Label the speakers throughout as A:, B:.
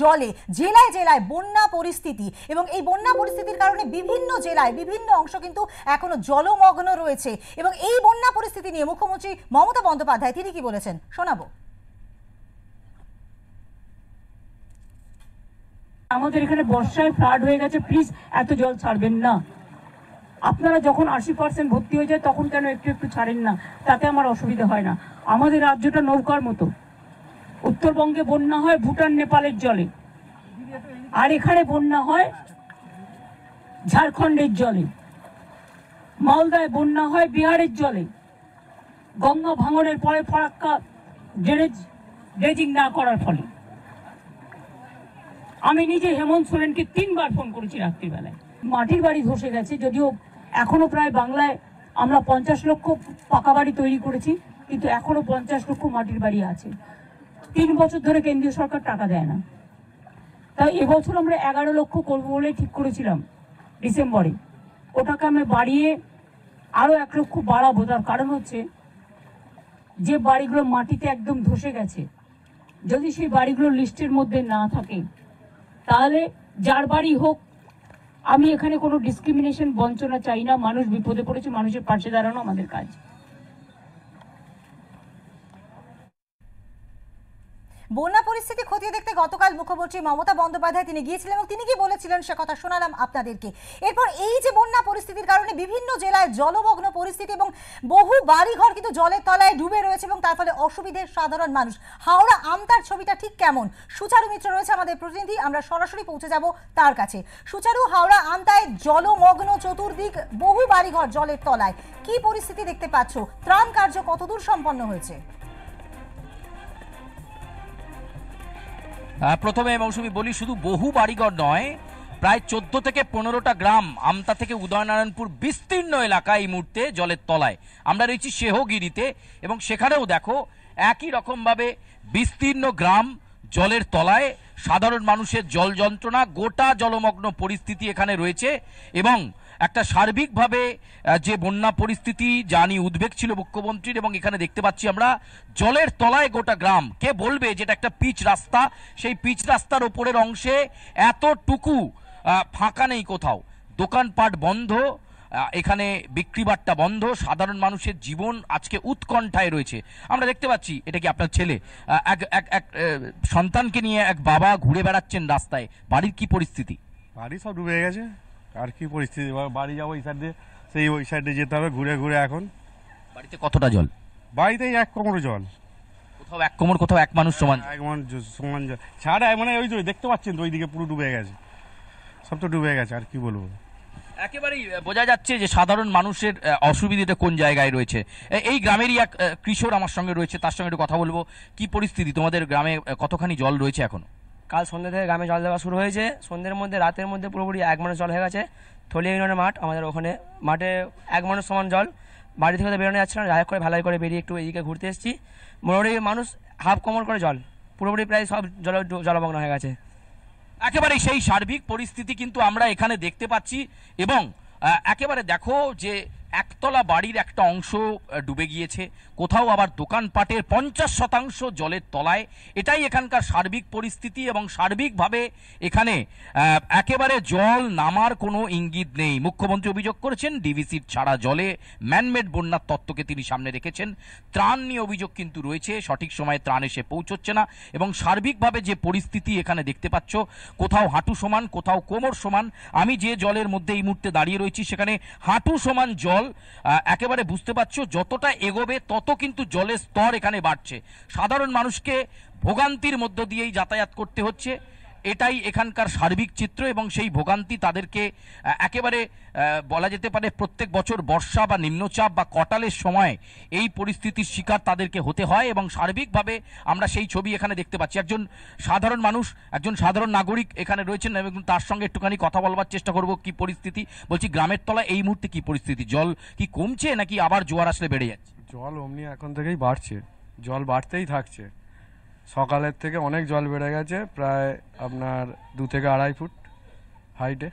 A: জলে জেলায় জেলায় বন্যা পরিস্থিতি, এবং এই বন্যা পরিস্থিতির কারণে বিভিন্ন জেলায় বিভিন্ন অংশ কিন্তু এখনো জলমগ্ন রয়েছে। এবং এই বন্যা পরিস্থিতি নিয়ে মুখ্যমন্ত্রী মমতা বন্দ্যোপাধ্যায় তিনি কি বলেছেন শোনাবো।
B: আমাদের এখানে বর্ষায় ফ্লাড হয়ে গেছে, প্লিজ এত জল ছাড়বেন না। আপনারা যখন 80% ভর্তি হয়ে যায় তখন কেন একটু একটু ছাড়েন না? তাতে আমার অসুবিধা হয় না। আমাদের রাজ্যটা নৌকার মতো। উত্তরবঙ্গে বন্যা হয় ভুটান নেপালের জলে, আর এখানে বন্যা হয় ঝাড়খণ্ডের জলে। মালদায় বন্যা হয় বিহারের জলে। গঙ্গা ভাঙনের পরে ফরাক্কা ড্রেজিং না করার ফলে। আমি নিজে হেমন্ত সোরেনকে 3 বার ফোন করেছি রাত্রিবেলায়। মাটির বাড়ি ধসে গেছে, যদিও এখনো প্রায় বাংলায় আমরা 50 লক্ষ পাকা বাড়ি তৈরি করেছি, কিন্তু এখনো 50 লক্ষ মাটির বাড়ি আছে। 3 বছর ধরে কেন্দ্রীয় সরকার টাকা দেয় না। তাই এবছর আমরা 11 লক্ষ করবো বলে ঠিক করেছিলাম ডিসেম্বরে। ওটাকে আমি বাড়িয়ে আরো 1 লক্ষ বাড়াবো। তার কারণ হচ্ছে যে বাড়িগুলো মাটিতে একদম ধসে গেছে, যদি সেই বাড়িগুলো লিস্টের মধ্যে না থাকে তাহলে যার বাড়ি হোক, আমি এখানে কোনো ডিসক্রিমিনেশন বঞ্চনা চাই না। মানুষ বিপদে পড়েছে, মানুষের পাশে দাঁড়ানো আমাদের কাজ।
A: বন্যা পরিস্থিতি খতিয়ে দেখতে গতকাল মুখ্যমন্ত্রী মমতা বন্দ্যোপাধ্যায় তিনি গিয়েছিলেন এবং তিনি কি বলেছিলেন সে কথা শোনালাম আপনাদেরকে। এরপর এই যে বন্যা পরিস্থিতির কারণে বিভিন্ন জেলায় জলমগ্ন পরিস্থিতি এবং বহু বাড়িঘর কিন্তু জলের তলায় ডুবে রয়েছে এবং তার ফলে অসুবিধের সাধারণ মানুষ। হাওড়া আমতার ছবিটা ঠিক কেমন? সুচারু মিত্র রয়েছে আমাদের প্রতিনিধি, আমরা সরাসরি পৌঁছে যাব তার কাছে। সুচারু, হাওড়া আমতায় জলমগ্ন চতুর্দিক, বহু বাড়িঘর জলের তলায়, কি পরিস্থিতি দেখতে পাচ্ছ? ত্রাণ কার্য কতদূর সম্পন্ন হয়েছে?
C: প্রথমে মৌসুমী বলি, শুধু বহু বাড়িঘর নয়, প্রায় 14 থেকে 15টা গ্রাম আমতা থেকে উদয়নারায়ণপুর বিস্তীর্ণ এলাকা এই মুহূর্তে জলের তলায়। আমরা রয়েছি শেহগিরিতে এবং সেখানেও দেখো একই রকমভাবে বিস্তীর্ণ গ্রাম জলের তলায়, সাধারণ মানুষের জল যন্ত্রণা, গোটা জলমগ্ন পরিস্থিতি এখানে রয়েছে। এবং একটা সার্বিকভাবে যে বন্যা পরিস্থিতি যা নিয়ে উদ্বেগ ছিল মুখ্যমন্ত্রীর, এবং এখানে দেখতে পাচ্ছি আমরা জলের তলায় গোটা গ্রাম। কে বলবে যেটা একটা পিচ রাস্তা, সেই পিচ রাস্তার ওপরের অংশে এতটুকু ফাঁকা নেই কোথাও, দোকানপাট বন্ধ, এখানে বিক্রিবাট্টা বন্ধ, সাধারণ মানুষের জীবন আজকে উৎকণ্ঠায় রয়েছে। আমরা দেখতে পাচ্ছি, এটা কি আপনার ছেলে, এক সন্তানকে নিয়ে এক বাবা ঘুরে বেড়াচ্ছেন রাস্তায়। বাড়ির কি পরিস্থিতি?
D: বাড়ি সব ডুবে গেছে, আর কি পরিস্থিতি? বাড়ি যাবো ওই সাইডে, সেই ওই সাইডে যেতে হবে ঘুরে ঘুরে। এখন বাড়িতে
C: কতটা জল?
D: বাড়িতেই 1 কোমর জল,
C: কোথাও 1 কোমর, কোথাও 1 মানুষ সমান।
D: 1 মানুষ সমান জল ছাড়া, মানে ওই যে দেখতে পাচ্ছেন তো ওইদিকে পুরো ডুবে গেছে, সব তো ডুবে গেছে, আর কি বলবো।
C: একেবারেই বোঝা যাচ্ছে যে সাধারণ মানুষের অসুবিধাটা কোন জায়গায় রয়েছে। এই গ্রামেরই এক কিশোর আমার সঙ্গে রয়েছে, তার সঙ্গে একটু কথা বলবো। কি পরিস্থিতি তোমাদের গ্রামে, কতখানি জল রয়েছে এখনো?
E: কাল সন্ধ্যে থেকে গ্রামে জল দেওয়া শুরু হয়েছে। সন্ধ্যের মধ্যে, রাতের মধ্যে পুরোপুরি 1 মানুষ জল হয়ে গেছে। থলি ইউনিয়নের মাঠ, আমাদের ওখানে মাঠে 1 মানুষ সমান জল। বাড়ি থেকে তো বেরোনো যাচ্ছে না, যাই করে ভালাই করে বেরিয়ে একটু এদিকে ঘুরতে এসেছি। মোটামুটি মানুষ হাফ কোমর করে জল, পুরোপুরি প্রায় সব জলমগ্ন হয়ে গেছে।
C: একেবারে সেই সার্বিক পরিস্থিতি কিন্তু আমরা এখানে দেখতে পাচ্ছি। এবং একেবারে দেখো যে একতলা বাড়ির একটা অংশ ডুবে গিয়েছে, কোথাও আবার দোকানপাটের 50% জলের তলায়। এটাই এখানকার সার্বিক পরিস্থিতি এবং সার্বিকভাবে এখানে একেবারে জল নামার কোনো ইঙ্গিত নেই। মুখ্যমন্ত্রী অভিযোগ করেছেন ডিভিসির ছাড়া জলে ম্যানমেড বন্যার তত্ত্বকে তিনি সামনে রেখেছেন। ত্রাণ নিয়ে অভিযোগ কিন্তু রয়েছে, সঠিক সময়ে ত্রাণ এসে পৌঁছচ্ছে না। এবং সার্বিকভাবে যে পরিস্থিতি এখানে দেখতে পাচ্ছ, কোথাও হাঁটু সমান, কোথাও কোমর সমান। আমি যে জলের মধ্যে এই মুহূর্তে দাঁড়িয়ে রয়েছি সেখানে হাঁটু সমান জল। একেবারে বুঝতে পারছো যতটা এগোবে তত কিন্তু জলের স্তর এখানে বাড়ছে। সাধারণ মানুষকে ভোগান্তির মধ্য দিয়েই যাতায়াত করতে হচ্ছে। এটাই এখানকার সার্বিক চিত্র এবং সেই ভোগান্তি তাদেরকে একেবারে বলা যেতে পারে প্রত্যেক বছর বর্ষা বা নিম্নচাপ বা কটালের সময় এই পরিস্থিতির শিকার তাদেরকে হতে হয়। এবং সার্বিকভাবে আমরা সেই ছবি এখানে দেখতে পাচ্ছি। একজন সাধারণ মানুষ, একজন সাধারণ নাগরিক এখানে রয়েছেন এবং তার সঙ্গে একটুখানি কথা বলবার চেষ্টা করব। কি পরিস্থিতি বলছি, গ্রামের তলায় এই মুহূর্তে কি পরিস্থিতি? জল কি কমছে নাকি আবার জোয়ার আসলে বেড়ে যাচ্ছে?
F: জল অমনি এখন থেকেই বাড়ছে, জল বাড়তেই থাকছে। সকালের থেকে অনেক জল বেড়ে গেছে, প্রায় আপনার 2 থেকে 2.5 ফুট হাইটে,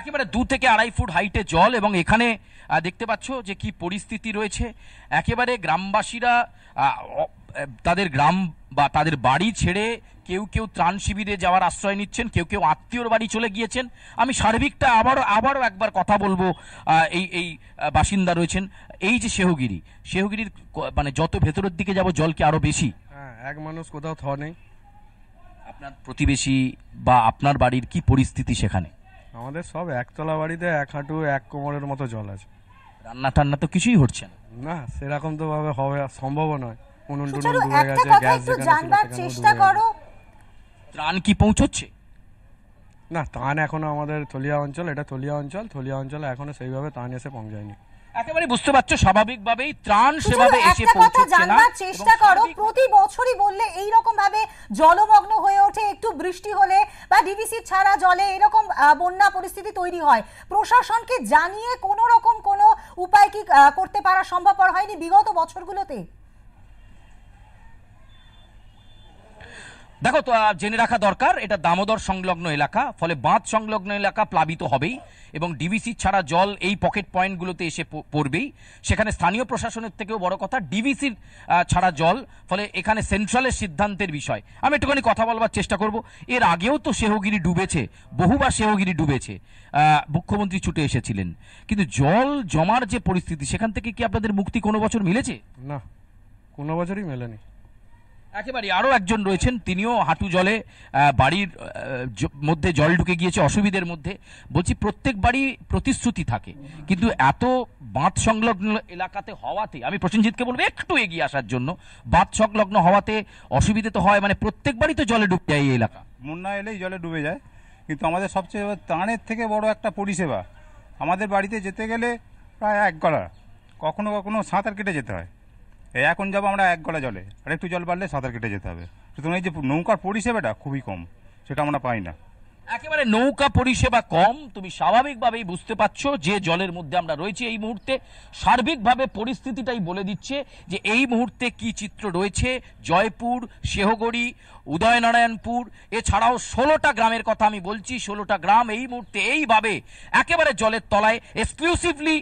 C: একেবারে 2 থেকে 2.5 ফুট হাইটে জল। এবং এখানে দেখতে পাচ্ছ যে কি পরিস্থিতি রয়েছে। একেবারে গ্রামবাসীরা তাদের গ্রাম বা তাদের বাড়ি ছেড়ে কেউ কেউ ত্রাণ শিবিরে যাওয়ার আশ্রয় নিচ্ছেন, কেউ কেউ আত্মীয়র বাড়ি চলে গিয়েছেন। আমি সার্বিকটা আবারও একবার কথা বলবো। এই বাসিন্দা রয়েছেন এই যে শেহগিরির মানে যত ভেতরের দিকে যাব জল কি আরো বেশি?
F: হ্যাঁ, এক মানুষ কোথাও নেই।
C: আপনার প্রতিবেশী বা আপনার বাড়ির কি পরিস্থিতি সেখানে?
F: আমাদের সব একতলা বাড়িতে 1 হাঁটু 1 কোমরের মতো জল আছে।
C: রান্না টান্না তো কিছুই হচ্ছে না।
F: না, সেরকম তো ভাবে হবে সম্ভব নয়। উনুন টুনুন
A: সুচারু,
F: ডুবে
A: একটা
F: গেছে,
A: কথা
F: গ্যাস
A: একটু
F: যেখানে ছিল
A: জানবার
F: সেখানেও
A: চেষ্টা
F: ডুবে গেছে।
A: করো।
C: ত্রাণ কি পৌঁছচ্ছে?
F: না, ত্রাণ এখনো আমাদের থলিয়া অঞ্চলে এখনো সেইভাবে ত্রাণ এসে পৌঁছায়নি।
C: একেবারে বুঝতে পারছো, স্বাভাবিকভাবেই ত্রাণ
A: সুচারু,
C: সেভাবে এসে
A: একটা কথা
C: পৌঁছচ্ছে না।
A: জানবার চেষ্টা
C: এবং
A: করো,
C: সার্বিক-
A: প্রতি বছরই বললে এই রকম ভাবে জলমগ্ন হয়ে ওঠে, একটু বৃষ্টি হলে বা ডিভিসি ছাড়া জলে এরকম বন্যা পরিস্থিতি তৈরি হয়। প্রশাসনকে জানিয়ে কোনো রকম কোনো উপায় কি করতে পারা সম্ভবপর হয়নি বিগত বছরগুলোতে?
C: দেখো তো, জেনে রাখা দরকার এটা দামোদর সংলগ্ন এলাকা, ফলে বাঁধ সংলগ্ন এলাকা প্লাবিত হবেই এবং ডিভিসি ছাড়া জল এই পকেট পয়েন্টগুলোতে এসে পড়বেই। সেখানে স্থানীয় প্রশাসনের থেকেও বড় কথা ডিভিসির ছাড়া জল, ফলে এখানে সেন্ট্রালের সিদ্ধান্তের বিষয়। আমি একটুখানি কথা বলবার চেষ্টা করব। এর আগেও তো শেহগিরি ডুবেছে, বহুবার শেহগিরি ডুবেছে, মুখ্যমন্ত্রী ছুটে এসেছিলেন, কিন্তু জল জমার যে পরিস্থিতি সেখান থেকে কি আপনাদের মুক্তি কোনো বছর মিলেছে?
F: না, কোনো বছরই মেলেনি।
C: একেবারে আরও একজন রয়েছেন, তিনিও হাঁটু জলে বাড়ির মধ্যে জল ঢুকে গিয়েছে, অসুবিধের মধ্যে। বলছি, প্রত্যেক বাড়ি প্রতিশ্রুতি থাকে, কিন্তু এত বাঁধ সংলগ্ন এলাকাতে হওয়াতে আমি প্রসেনজিৎকে বলবো একটু এগিয়ে আসার জন্য। বাঁধ সংলগ্ন হওয়াতে অসুবিধে তো হয়, মানে প্রত্যেক বাড়ি তো জলে ডুবে যায় এই এলাকা।
G: বন্যা এলেই জলে ডুবে যায়, কিন্তু আমাদের সবচেয়ে ত্রাণের থেকে বড় একটা পরিষেবা। আমাদের বাড়িতে যেতে গেলে প্রায় 1 গলা, কখনো কখনো সাঁতার কেটে যেতে হয়। এই এখন যাবো আমরা 1 গলা জলে, আর একটু জল বাড়লে সাঁতার কেটে যেতে হবে। সুতরাং এই যে নৌকার পরিষেবাটা খুবই কম, সেটা আমরা পাই না।
C: একেবারে নৌকা পরিষেবা কম, তুমি স্বাভাবিকভাবেই বুঝতে পারছো যে জলের মধ্যে আমরা রয়েছি এই মুহূর্তে। সার্বিকভাবে পরিস্থিতিটাই বলে দিচ্ছে যে এই মুহূর্তে কি চিত্র রয়েছে। জয়পুর, শেহগড়ি, উদয়নারায়ণপুর এছাড়াও 16টা গ্রামের কথা আমি বলছি। 16টা গ্রাম এই মুহূর্তে এইভাবে একেবারে জলের তলায়। এক্সক্লুসিভলি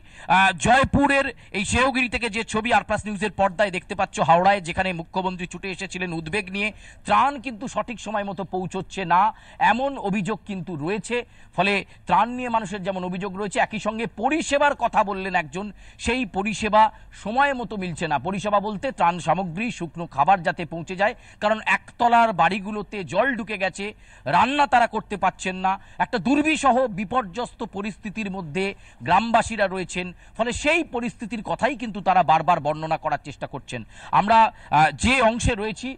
C: জয়পুরের এই শেহগিরি থেকে যে ছবি আরপ্লাস নিউজের পর্দায় দেখতে পাচ্ছ, হাওড়ায় যেখানে মুখ্যমন্ত্রী ছুটে এসেছিলেন উদ্বেগ নিয়ে, ত্রাণ কিন্তু সঠিক সময় মতো পৌঁছচ্ছে না এমন অভিযোগ কিন্তু রয়েছে। ফলে ত্রাণ নিয়ে মানুষের যেমন অভিযোগ রয়েছে, একই সঙ্গে পরিষেবার কথা বললেন একজন, সেই পরিষেবা সময় মতো মিলছে না। পরিষেবা বলতে ত্রাণ সামগ্রী, শুকনো খাবার যাতে পৌঁছে যায়, কারণ একতলার বাড়িগুলোতে জল ঢুকে গেছে, রান্না তারা করতে পারছেন না, একটা দুর্বিষহ বিপর্যস্ত পরিস্থিতির মধ্যে গ্রামবাসীরা রয়েছেন। ফলে সেই পরিস্থিতির কথাই কিন্তু তারা বারবার বর্ণনা করার চেষ্টা করছেন। আমরা যে অংশে রয়েছি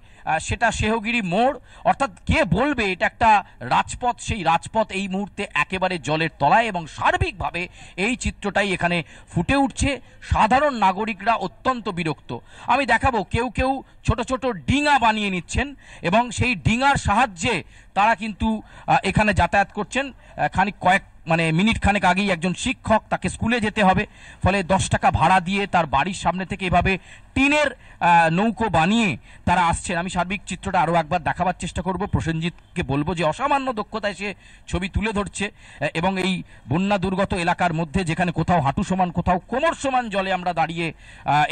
C: সেটা শেহগিরি মোড়, অর্থাৎ কে বলবে এটা একটা রাজপথ, সেই রাজপথ এই মুহূর্তে একেবারে জলের তলায় এবং সার্বিকভাবে এই চিত্রটাই এখানে ফুটে উঠছে। সাধারণ নাগরিকরা অত্যন্ত বিরক্ত। আমি দেখাবো, কেউ কেউ ছোট ছোট ডিঙা বানিয়ে নিচ্ছেন এবং সেই ডিঙার সাহায্যে তারা কিন্তু এখানে যাতায়াত করছেন। মিনিট খানেক আগেই একজন শিক্ষক, তাকে স্কুলে যেতে হবে, ফলে 10 টাকা ভাড়া দিয়ে তার বাড়ির সামনে থেকে এভাবে টিনের নৌকো বানিয়ে তারা আসছেন। আমি সার্বিক চিত্রটা আরও একবার দেখাবার চেষ্টা করব। প্রসেনজিৎকে বলবো যে অসামান্য দক্ষতায় সে ছবি তুলে ধরছে এবং এই বন্যা দুর্গত এলাকার মধ্যে যেখানে কোথাও হাঁটু সমান কোথাও কোমর সমান জলে আমরা দাঁড়িয়ে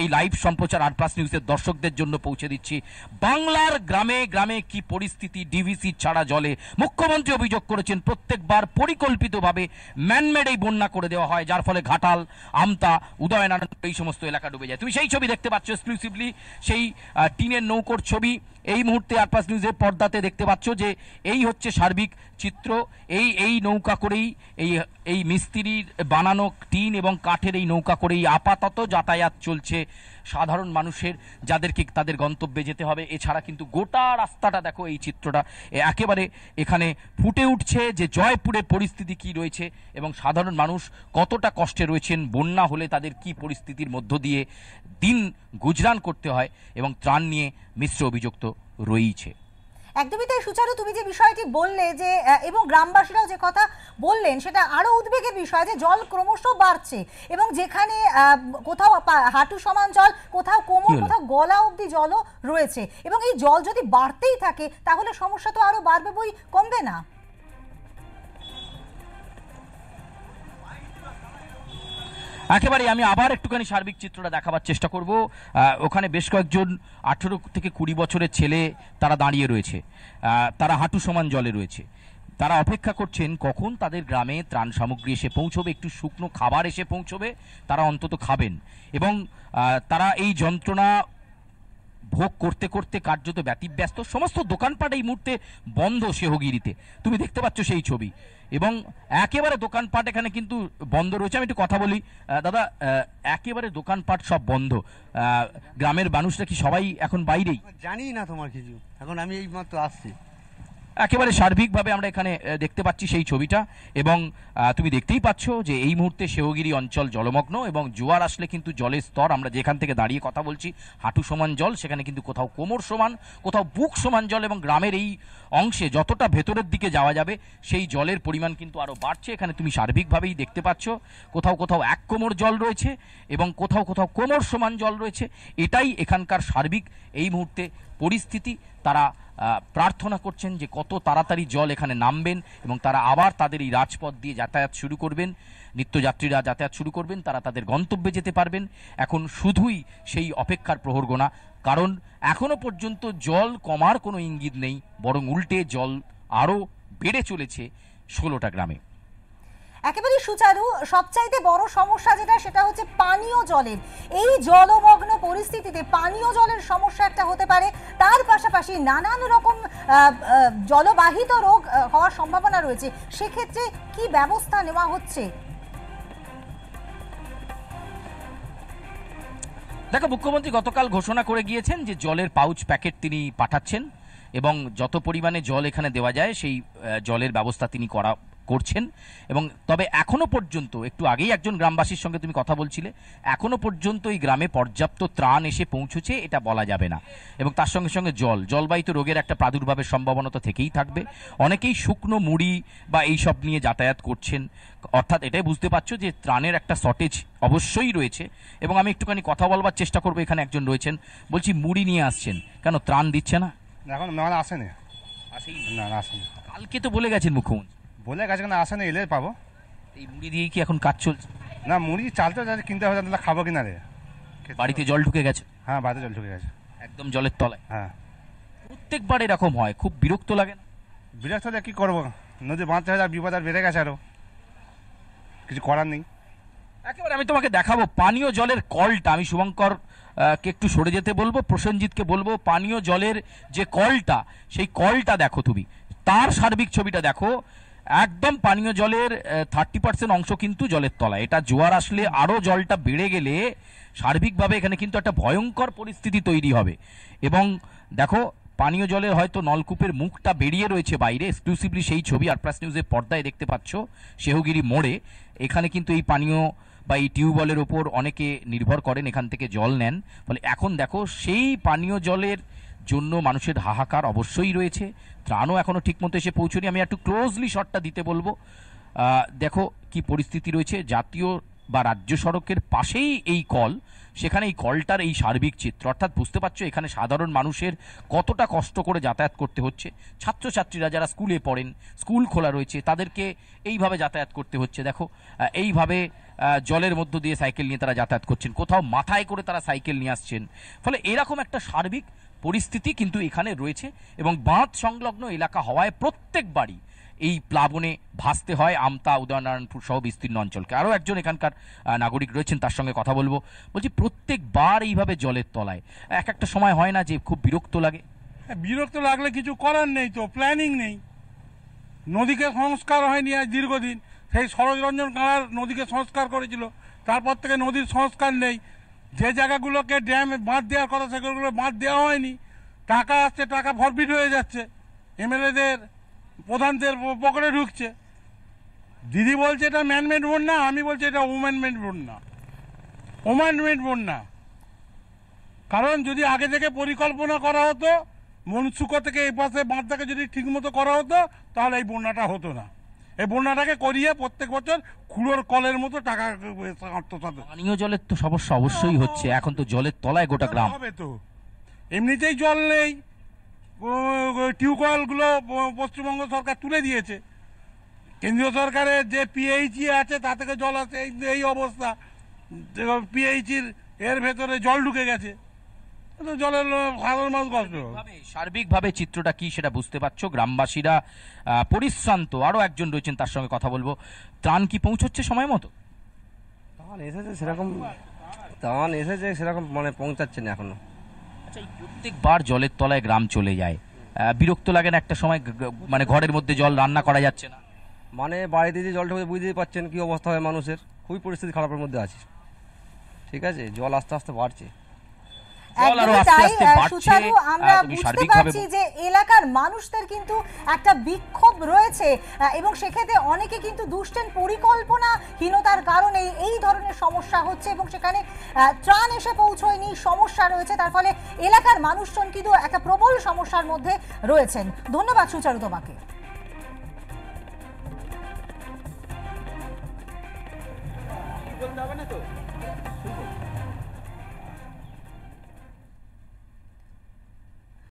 C: এই লাইভ সম্প্রচার আরপ্লাস নিউজের দর্শকদের জন্য পৌঁছে দিচ্ছি। বাংলার গ্রামে গ্রামে কি পরিস্থিতি ডিভিসি ছাড়া জলে। মুখ্যমন্ত্রী অভিযোগ করেছেন প্রত্যেকবার পরিকল্পিতভাবে ম্যানমেড এই বন্যা করে দেওয়া হয়, যার ফলে ঘাটাল, আমতা, উদয়নারায়ণ এই সমস্ত এলাকা ডুবে যায়। তুমি সেই ছবি দেখতে পাচ্ছ, এক্সক্লুসিভলি সেই টিনের নৌকোর ছবি এই মুহূর্তে আরপ্লাস নিউজের পর্দাতে দেখতে পাচ্ছ যে এই হচ্ছে সার্বিক চিত্র। এই নৌকা করেই এই মিস্ত্রির বানানো টিন এবং কাঠের এই নৌকা করেই আপাতত যাতায়াত চলছে সাধারণ মানুষের, যাদেরকে তাদের গন্তব্যে যেতে হবে। এছাড়া কিন্তু গোটা রাস্তাটা দেখো, এই চিত্রটা একেবারে এখানে ফুটে উঠছে যে জয়পুরের পরিস্থিতি কি রয়েছে এবং সাধারণ মানুষ কতটা কষ্টে রয়েছেন, বন্যা হলে তাদের কি পরিস্থিতির মধ্য দিয়ে দিন গুজরান করতে হয় এবং ত্রাণ নিয়ে মিশ্র অভিযোগ তো রয়েছে।
A: একদমই তাই সুচারু, তুমি যে বিষয়টি বললে যে এবং গ্রামবাসীরাও যে কথা বললেন সেটা আরো উদ্বেগের বিষয় যে জল ক্রমশ বাড়ছে এবং যেখানে কোথাও হাঁটু সমান জল, কোথাও কোমর, কোথাও গলা অবধি জলও রয়েছে এবং এই জল যদি বাড়তেই থাকে তাহলে সমস্যা তো আরো বাড়বে, বই কমবে না।
C: একেবারে আমি আবার একটুখানি সার্বিক চিত্রটা দেখাবার চেষ্টা করব। ওখানে বেশ কয়েকজন 18 থেকে 20 বছরের ছেলে তারা দাঁড়িয়ে রয়েছে, তারা হাঁটু সমান জলে রয়েছে, তারা অপেক্ষা করছেন কখন তাদের গ্রামে ত্রাণ সামগ্রী এসে পৌঁছবে, একটু শুকনো খাবার এসে পৌঁছবে, তারা অন্তত খাবেন। এবং তারা এই যন্ত্রণা ভোগ করতে করতে কার্যত ব্যতিব্যস্ত। সমস্ত দোকানপাট এই মুহূর্তে বন্ধ শেহগিরিতে, তুমি দেখতে পাচ্ছ সেই ছবি। এবং একেবারে দোকানপাট এখানে কিন্তু বন্ধ রয়েছে। আমি একটু কথা বলি দাদা, একেবারে দোকানপাট সব বন্ধ, গ্রামের মানুষরা কি সবাই এখন বাইরেই?
H: জানি না তোমার কিছু, এখন আমি এই মাত্র আসছি।
C: একেবারে সার্বিকভাবে আমরা এখানে দেখতে পাচ্ছি সেই ছবিটা। এবং তুমি দেখতেই পাচ্ছ যে এই মুহূর্তে শেহগিরি অঞ্চল জলমগ্ন, এবং জোয়ার আসলে কিন্তু জলের স্তর, আমরা যেখান থেকে দাঁড়িয়ে কথা বলছি হাঁটু সমান জল, সেখানে কিন্তু কোথাও কোমর সমান, কোথাও বুক সমান জল। এবং গ্রামের এই অংশে যতটা ভেতরের দিকে যাওয়া যাবে সেই জলের পরিমাণ কিন্তু আরও বাড়ছে। এখানে তুমি সার্বিকভাবেই দেখতে পাচ্ছ কোথাও কোথাও 1 কোমর জল রয়েছে এবং কোথাও কোথাও কোমর সমান জল রয়েছে। এটাই এখানকার সার্বিক এই মুহূর্তে পরিস্থিতি। তারা প্রার্থনা করছেন যে কত তাড়াতাড়ি জল এখানে নামবেন এবং তারা আবার তাদের এই রাজপথ দিয়ে যাতায়াত শুরু করবেন, নিত্যযাত্রীরা যাতায়াত শুরু করবেন, তারা তাদের গন্তব্যে যেতে পারবেন। এখন শুধুই সেই অপেক্ষার প্রহর গোনা, কারণ এখনো পর্যন্ত জল কমার কোনো ইঙ্গিত নেই, বরং উল্টে জল আরও বেড়ে চলেছে 16টা গ্রামে।
A: একেবারে সুচারু, সবচাইতে বড় সমস্যা যেটা সেটা হচ্ছে পানীয় জলের। এই জলমগ্ন পরিস্থিতিতে পানীয় জলের সমস্যা একটা হতে পারে, তার পাশাপাশি নানান রকম জলবাহিত রোগ হওয়ার সম্ভাবনা রয়েছে। সেক্ষেত্রে কি ব্যবস্থা নেওয়া হচ্ছে?
C: দেখো, মুখ্যমন্ত্রী গতকাল ঘোষণা করে গিয়েছেন যে জলের পাউচ প্যাকেট তিনি পাঠাচ্ছেন এবং যত পরিমাণে জল এখানে দেওয়া যায় সেই জলের ব্যবস্থা তিনি করছেন। এবং তবে এখনো পর্যন্ত, একটু আগেই একজন গ্রামবাসীর সঙ্গে তুমি কথা বলছিলে, এখনো পর্যন্ত এই গ্রামে পর্যাপ্ত ত্রাণ এসে পৌঁছেছে এটা বলা যাবে না। এবং তার সঙ্গে সঙ্গে জলবাহিত রোগের একটা প্রাদুর্ভাবের সম্ভাবনা তো থেকেই থাকবে। অনেকেই শুকনো মুড়ি বা এইসব নিয়ে যাতায়াত করছেন, অর্থাৎ এটাই বুঝতে পারছো যে ত্রাণের একটা শর্টেজ অবশ্যই রয়েছে। এবং আমি একটুখানি কথা বলবার চেষ্টা করবো, এখানে একজন রয়েছেন, বলছি মুড়ি নিয়ে আসছেন কেন, ত্রাণ দিচ্ছে না?
G: এখন আসেনি, না আসেনি।
C: কালকে তো বলে গেছেন মুখ্যমন্ত্রী,
G: বলে গেছে কেন, আসেনি, এলে পাবো।
C: এই মুড়ি দিয়েই কি এখন কাজ চলছে?
G: না, মুড়ি চাল তো কিনতে হবে, তাহলে খাবো কিনা রে।
C: বাড়িতে জল ঢুকে গেছে?
G: হ্যাঁ, বাড়িতে জল ঢুকে গেছে
C: একদম জলের তলায়।
G: হ্যাঁ,
C: প্রত্যেকবার এরকম হয়, খুব বিরক্ত লাগে না?
G: বিরক্ত হলে কী করবো, নদী বাঁধতে হয়ে বিপদ আর বেড়ে গেছে, আরও কিছু করার নেই।
C: একেবারে আমি তোমাকে দেখাবো পানীয় জলের কলটা। আমি শুভঙ্কর কে একটু সরে যেতে বলবো, প্রসেনজিৎকে বলবো, পানীয় জলের যে কলটা সেই কলটা দেখো তুমি, তার সার্বিক ছবিটা দেখো। একদম পানীয় জলের 30% অংশ কিন্তু জলের তলায়। এটা জোয়ার আসলে আরও জলটা বেড়ে গেলে সার্বিকভাবে এখানে কিন্তু একটা ভয়ঙ্কর পরিস্থিতি তৈরি হবে। এবং দেখো, পানীয় জলের হয়তো নলকূপের মুখটা বেরিয়ে রয়েছে বাইরে, এক্সক্লুসিভলি সেই ছবি আরপ্লাস নিউজের পর্দায় দেখতে পাচ্ছ। শেহগিরি মোড়ে এখানে কিন্তু এই পানীয় বা এই টিউবওয়েলের ওপর অনেকে নির্ভর করেন, এখান থেকে জল নেন। ফলে এখন দেখো সেই পানীয় জলের জন্য মানুষের হাহাকার অবশ্যই রয়েছে, ত্রাণও এখনও ঠিকমতো এসে পৌঁছনি। আমি একটু ক্লোজলি শটটা দিতে বলবো, দেখো কি পরিস্থিতি রয়েছে। জাতীয় বা রাজ্য সড়কের পাশেই এই কল, সেখানে এই কলটার এই সার্বিক চিত্র, অর্থাৎ বুঝতে পারছো এখানে সাধারণ মানুষের কতটা কষ্ট করে যাতায়াত করতে হচ্ছে। ছাত্রছাত্রীরা যারা স্কুলে পড়েন, স্কুল খোলা রয়েছে, তাদেরকে এইভাবে যাতায়াত করতে হচ্ছে। দেখো এইভাবে জলের মধ্য দিয়ে সাইকেল নিয়ে তারা যাতায়াত করছেন, কোথাও মাথায় করে তারা সাইকেল নিয়ে আসছেন। ফলে এরকম একটা সার্বিক পরিস্থিতি কিন্তু এখানে রয়েছে। এবং বাঁধ সংলগ্ন এলাকা হওয়ায় প্রত্যেক বাড়ি এই প্লাবনে ভাসতে হয় আমতা, উদয়নারায়ণপুর সহ বিস্তীর্ণ অঞ্চলকে। আরও একজন এখানকার নাগরিক রয়েছেন, তার সঙ্গে কথা বলবো। বলছি, প্রত্যেকবার এইভাবে জলের তলায় এক একটা সময় হয় না যে খুব বিরক্ত লাগে?
I: বিরক্ত লাগলে কিছু করার নেই, তো প্ল্যানিং নেই। নদীকে সংস্কার হয়নি আজ দীর্ঘদিন, সেই সরোজরঞ্জন কাঁড়ার নদীকে সংস্কার করেছিল, তারপর থেকে নদীর সংস্কার নেই। যে জায়গাগুলোকে ড্যামে বাঁধ দেওয়ার কথা সেগুলো বাঁধ দেওয়া হয়নি। টাকা আসছে, টাকা ফরফিট হয়ে যাচ্ছে, এমএলএদের প্রধানদের পকেটে ঢুকছে। দিদি বলছে এটা ম্যানমেড বন্যা, আমি বলছি এটা ওম্যানমেড বন্যা, ওম্যানমেড বন্যা। কারণ যদি আগে থেকে পরিকল্পনা করা হতো, মনসুকো থেকে এই পাশে বাঁধটাকে যদি ঠিকমতো করা হতো, তাহলে এই বন্যাটা হতো না। এই বন্যাটাকে করিয়ে প্রত্যেক বছর খুঁড়োর কলের মতো টাকা আত্মসাৎ।
C: পানীয় জলের তো সমস্যা অবশ্যই হচ্ছে, এখন তো জলের তলায় গোটা গ্রাম।
I: হবে তো, এমনিতেই জল নেই, টিউবওয়েলগুলো পশ্চিমবঙ্গ সরকার তুলে দিয়েছে, কেন্দ্রীয় সরকারের যে পিএইচই আছে তা থেকে জল আছে, এই অবস্থা। পিএইচির এর ভেতরে জল ঢুকে গেছে, তো জলের সাধারণ মানুষ কষ্ট হবে।
C: সার্বিকভাবে চিত্রটা কি সেটা বুঝতে পারছো, গ্রামবাসীরা পরিশ্রান্ত। আরো একজন রয়েছেন, তার সঙ্গে কথা বলবো। ত্রাণ কি পৌঁছচ্ছে সময় মতো?
H: ত্রাণ এসেছে সেরকম মানে পৌঁছাচ্ছে না এখনো।
C: আচ্ছা, এই প্রত্যেকবার জলের তলায় গ্রাম চলে যায়, বিরক্ত লাগে না একটা সময়? মানে ঘরের মধ্যে জল, রান্না করা যাচ্ছে না,
H: মানে বাড়িতে যে জল ঢুকে বুঝতেই পারছেন কি অবস্থা হয় মানুষের, খুবই পরিস্থিতি খারাপের মধ্যে আছে। ঠিক আছে, জল আস্তে আস্তে বাড়ছে।
A: একদমই তাই সুচারু, আমরা বুঝতে পারছি যে এলাকার মানুষদের কিন্তু একটা বিক্ষোভ রয়েছে এবং সেক্ষেত্রে অনেকে কিন্তু দুষ্টেন পরিকল্পনাহীনতার কারণে এই ধরনের সমস্যা হচ্ছে এবং সেখানে ত্রাণ এসে পৌঁছয়নি, সমস্যা রয়েছে, তার ফলে এলাকার মানুষজন কিন্তু একটা প্রবল সমস্যার মধ্যে রয়েছেন। ধন্যবাদ সুচারু তোমাকে।